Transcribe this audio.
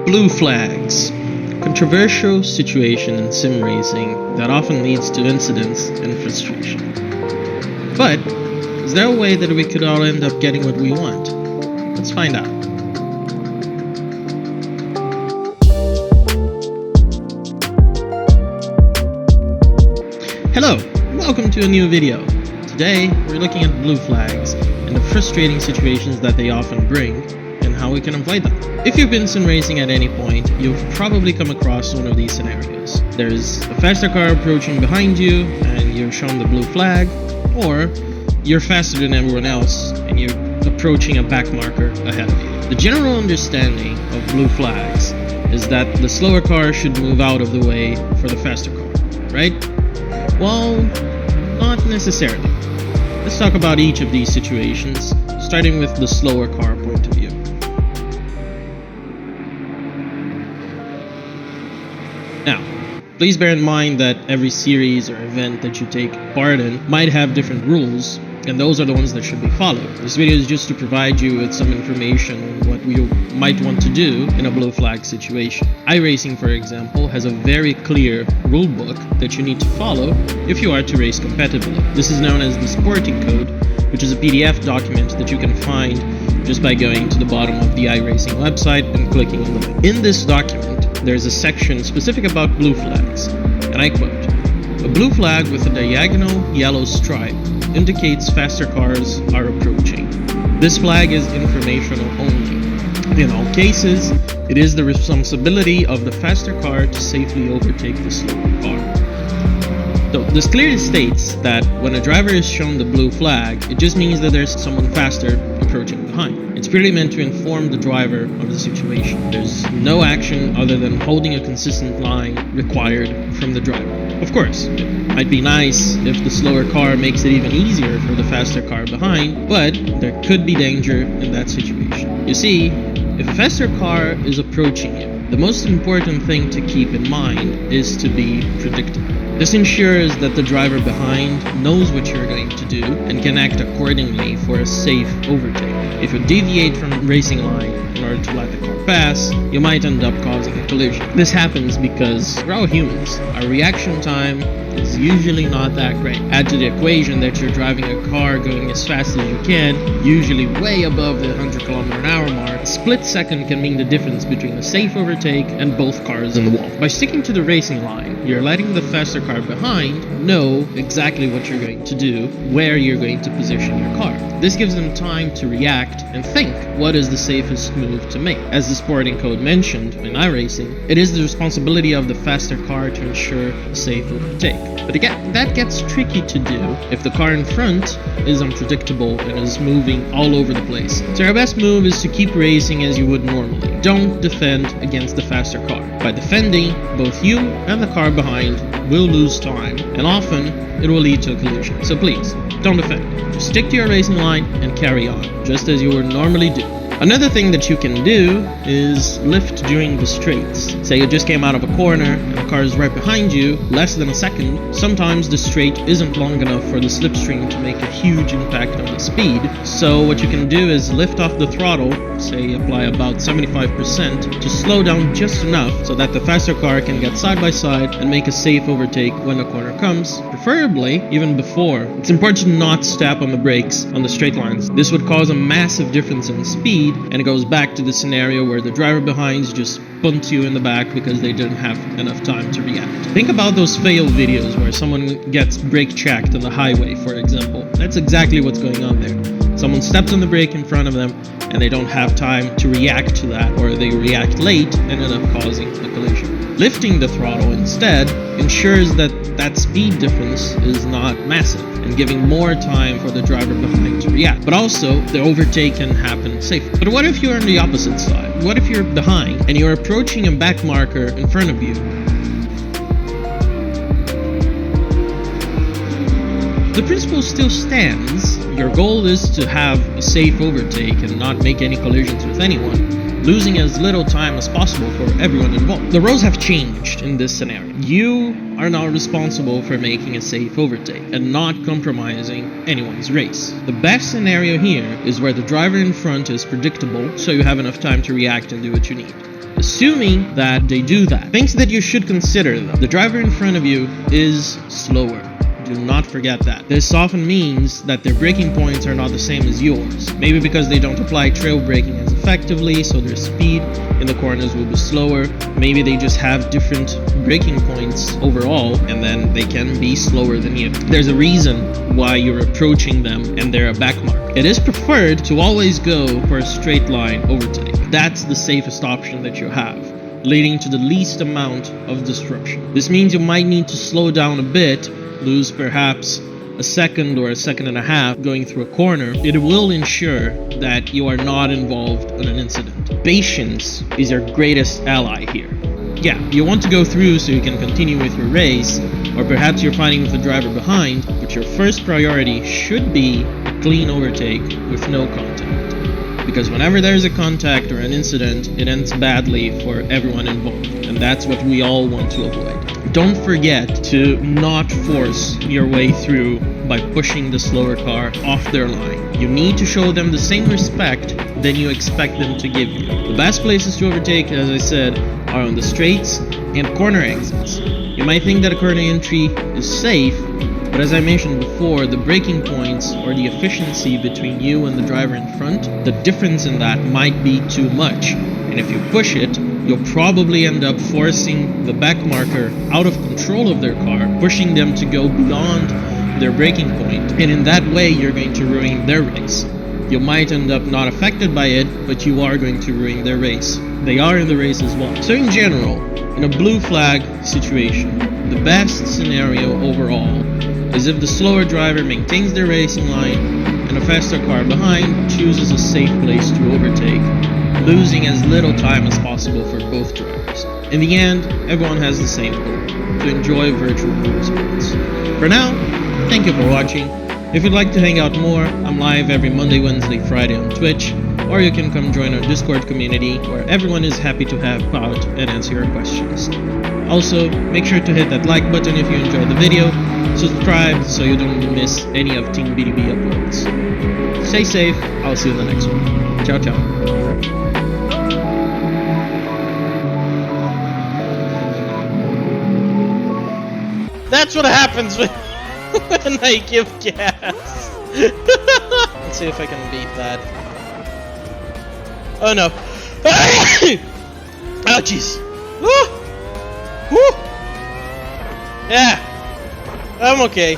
Blue flags. Controversial situation in sim racing that often leads to incidents and frustration. But, is there a way that we could all end up getting what we want? Let's find out. Hello, welcome to a new video. Today, we're looking at blue flags and the frustrating situations that they often bring and how we can avoid them. If you've been sim racing at any point, you've probably come across one of these scenarios. There's a faster car approaching behind you and you're shown the blue flag, or you're faster than everyone else and you're approaching a backmarker ahead of you. The general understanding of blue flags is that the slower car should move out of the way for the faster car, right? Well, not necessarily. Let's talk about each of these situations, starting with the slower car point of view. Now, please bear in mind that every series or event that you take part in might have different rules, and those are the ones that should be followed. This video is just to provide you with some information on what you might want to do in a blue flag situation. iRacing, for example, has a very clear rule book that you need to follow if you are to race competitively. This is known as the sporting code, which is a PDF document that you can find just by going to the bottom of the iRacing website and clicking on the link. In this document, there's a section specific about blue flags, and I quote, "A blue flag with a diagonal yellow stripe indicates faster cars are approaching. This flag is informational only. In all cases, it is the responsibility of the faster car to safely overtake the slower car." So this clearly states that when a driver is shown the blue flag, it just means that there's someone faster approaching behind. It's purely meant to inform the driver of the situation. There's no action other than holding a consistent line required from the driver. Of course, it might be nice if the slower car makes it even easier for the faster car behind, but there could be danger in that situation. You see, if a faster car is approaching you, the most important thing to keep in mind is to be predictable. This ensures that the driver behind knows what you're going to do and can act accordingly for a safe overtake. If you deviate from the racing line in order to let the car pass, you might end up causing a collision. This happens because we're all humans. Our reaction time is usually not that great. Add to the equation that you're driving a car going as fast as you can, usually way above the 100km/h mark. A split second can mean the difference between a safe overtake and both cars in the wall. By sticking to the racing line, you're letting the faster car behind know exactly what you're going to do, where you're going to position your car. This gives them time to react and think what is the safest move to make. As the sporting code mentioned in iRacing, it is the responsibility of the faster car to ensure a safe overtake. But again, that gets tricky to do if the car in front is unpredictable and is moving all over the place. So your best move is to keep racing as you would normally. Don't defend against the faster car. By defending, both you and the car behind will lose time, and often it will lead to a collision. So please, don't defend. Just stick to your racing line and carry on, just as you would normally do. Another thing that you can do is lift during the straights. Say you just came out of a corner and the car is right behind you, less than a second. Sometimes the straight isn't long enough for the slipstream to make a huge impact on the speed. So what you can do is lift off the throttle, say apply about 75%, to slow down just enough so that the faster car can get side by side and make a safe overtake when the corner comes, preferably even before. It's important to not step on the brakes on the straight lines. This would cause a massive difference in speed, and it goes back to the scenario where the driver behind just bumped you in the back because they didn't have enough time to react. Think about those fail videos where someone gets brake checked on the highway, for example. That's exactly what's going on there. Someone steps on the brake in front of them and they don't have time to react to that, or they react late and end up causing a collision. Lifting the throttle instead ensures that that speed difference is not massive and giving more time for the driver behind to react. But also, the overtake can happen safely. But what if you're on the opposite side? What if you're behind and you're approaching a back marker in front of you? The principle still stands. Your goal is to have a safe overtake and not make any collisions with anyone, losing as little time as possible for everyone involved. The roles have changed in this scenario. You are now responsible for making a safe overtake and not compromising anyone's race. The best scenario here is where the driver in front is predictable, so you have enough time to react and do what you need. Assuming that they do that. Things that you should consider though. The driver in front of you is slower. Do not forget that. This often means that their braking points are not the same as yours. Maybe because they don't apply trail braking as effectively, so their speed in the corners will be slower. Maybe they just have different braking points overall, and then they can be slower than you. There's a reason why you're approaching them and they're a backmarker. It is preferred to always go for a straight line overtake. That's the safest option that you have, leading to the least amount of disruption. This means you might need to slow down a bit, lose perhaps a second or a second and a half going through a corner. It will ensure that you are not involved in an incident. Patience is your greatest ally here. Yeah, you want to go through so you can continue with your race, or perhaps you're fighting with the driver behind, but your first priority should be a clean overtake with no contact. Because whenever there's a contact or an incident, it ends badly for everyone involved, and that's what we all want to avoid. Don't forget to not force your way through by pushing the slower car off their line. You need to show them the same respect than you expect them to give you. The best places to overtake, as I said, are on the straights and corner exits. You might think that a corner entry is safe, but as I mentioned before, the braking points or the efficiency between you and the driver in front, the difference in that might be too much. And if you push it, you'll probably end up forcing the backmarker out of control of their car, pushing them to go beyond their braking point, and in that way you're going to ruin their race. You might end up not affected by it, but you are going to ruin their race. They are in the race as well. So in general, in a blue flag situation, the best scenario overall is if the slower driver maintains their racing line and a faster car behind chooses a safe place to overtake, losing as little time as possible for both drivers. In the end, everyone has the same goal, to enjoy virtual motorsports. For now, thank you for watching. If you'd like to hang out more, I'm live every Monday, Wednesday, Friday on Twitch, or you can come join our Discord community where everyone is happy to help out and answer your questions. Also, make sure to hit that like button if you enjoyed the video, subscribe so you don't miss any of Team BDB uploads. Stay safe, I'll see you in the next one. Ciao, ciao. That's what happens when I give gas. Let's see if I can beat that. Oh no. Oh jeez. Woo! Woo! Yeah. I'm okay.